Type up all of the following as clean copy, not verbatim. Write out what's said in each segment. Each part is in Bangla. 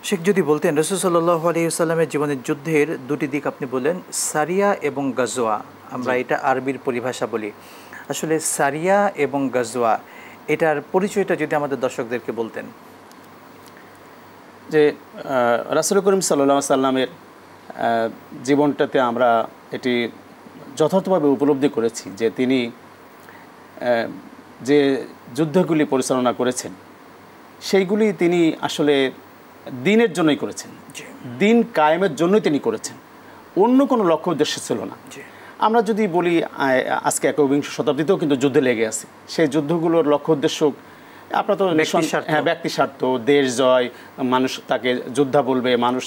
শেখ যদি বলতেন রাসূল সাল্লাল্লাহু আলাইহি ওয়াসাল্লামের জীবনের যুদ্ধের দুটি দিক আপনি বললেন, সারিয়া এবং গাজওয়া। আমরা এটা আরবির পরিভাষা বলি। আসলে সারিয়া এবং গাজওয়া এটার পরিচয়টা যদি আমাদের দর্শকদেরকে বলতেন। যে রাসূল করিম সাল্লাল্লাহু আলাইহি সাল্লামের জীবনটাতে আমরা এটি যথার্থভাবে উপলব্ধি করেছি যে তিনি যে যুদ্ধগুলি পরিচালনা করেছেন সেইগুলি তিনি আসলে দিনের জন্যই করেছেন, দিন কায়েমের জন্যই তিনি করেছেন, অন্য কোনো লক্ষ্য উদ্দেশ্য ছিল না। আমরা যদি বলি আজকে একবিংশ শতাব্দীতেও কিন্তু যুদ্ধে লেগে আছে, সেই যুদ্ধগুলোর লক্ষ্য উদ্দেশ্য আপনার তো ব্যক্তি স্বার্থ, দেশ জয়, মানুষ তাকে যোদ্ধা বলবে, মানুষ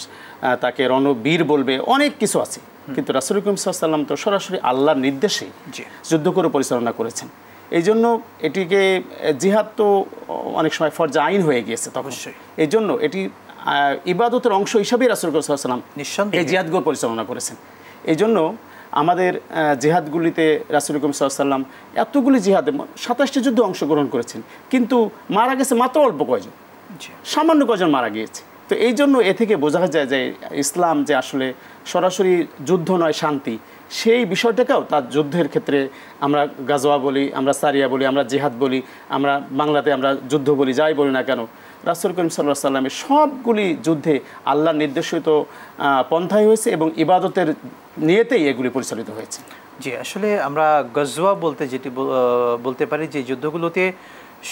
তাকে রণবীর বলবে, অনেক কিছু আছে। কিন্তু রাসূল করিম সাল্লাল্লাহু আলাইহি ওয়াসাল্লাম তো সরাসরি আল্লাহর নির্দেশে যুদ্ধ করে পরিচালনা করেছেন। এই জন্য এটিকে জিহাদ তো অনেক সময় ফরজে আইন হয়ে গিয়েছে। অবশ্যই এই জন্য এটি ইবাদতের অংশ হিসাবেই রাসূল করিম সাল্লাল্লাহু আলাইহি ওয়াসাল্লাম নিঃসন্দেহে এই জিহাদগুলো পরিচালনা করেছেন। এই জন্য আমাদের জিহাদগুলিতে রাসূল করিম সাল্লাল্লাহু আলাইহি ওয়াসাল্লাম এতগুলি জিহাদে ২৭টি যুদ্ধে অংশগ্রহণ করেছেন, কিন্তু মারা গেছে মাত্র অল্প কয়জন, সামান্য কয়জন মারা গিয়েছে। তো এই জন্য এ থেকে বোঝা যায় যে ইসলাম যে আসলে সরাসরি যুদ্ধ নয়, শান্তি, সেই বিষয়টাকেও তার যুদ্ধের ক্ষেত্রে আমরা গাজওয়া বলি, আমরা সারিয়া বলি, আমরা জিহাদ বলি, আমরা বাংলাতে আমরা যুদ্ধ বলি, যাই বলি না কেন, রাসূল করিম সাল্লাল্লাহু আলাইহি ওয়াসাল্লামের সবগুলি যুদ্ধে আল্লাহর নির্দেশিত পন্থায় হয়েছে এবং ইবাদতের নিয়তেই এগুলি পরিচালিত হয়েছে। জি, আসলে আমরা গাজওয়া বলতে যেটি বলতে পারি যে যুদ্ধগুলোতে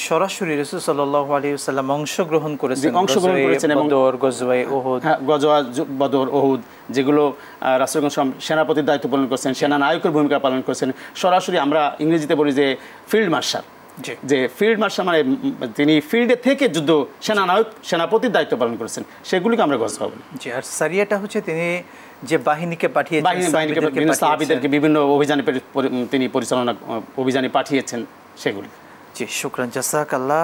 সরাসরি রাসূল সাল্লাল্লাহু আলাইহি ওয়াসাল্লাম অংশগ্রহণ করেছেন এবং বদর, গজওয়ায়ে উহুদ, গজওয়া, বদর, উহুদ, যেগুলো রাসূল সেনাপতির দায়িত্ব পালন করেছেন, সেনানায়কের ভূমিকা পালন করেছেন। সরাসরি আমরা ইংরেজিতে বলি যে ফিল্ড মার্শাল, যে ফিল্ড মার্শাল মানে তিনি ফিল্ডে থেকে যুদ্ধ সেনানায়ক, সেনাপতির দায়িত্ব পালন করেছেন, সেগুলিকে আমরা গজওয়া বলি। জি, আর সারিয়াটা হচ্ছে তিনি যে বাহিনীকে পাঠিয়েছেন, সাহাবীদেরকে বিভিন্ন অভিযানে তিনি পরিচালনা অভিযানে পাঠিয়েছেন সেগুলি। জি, শুকরান, জাযাকাল্লাহ।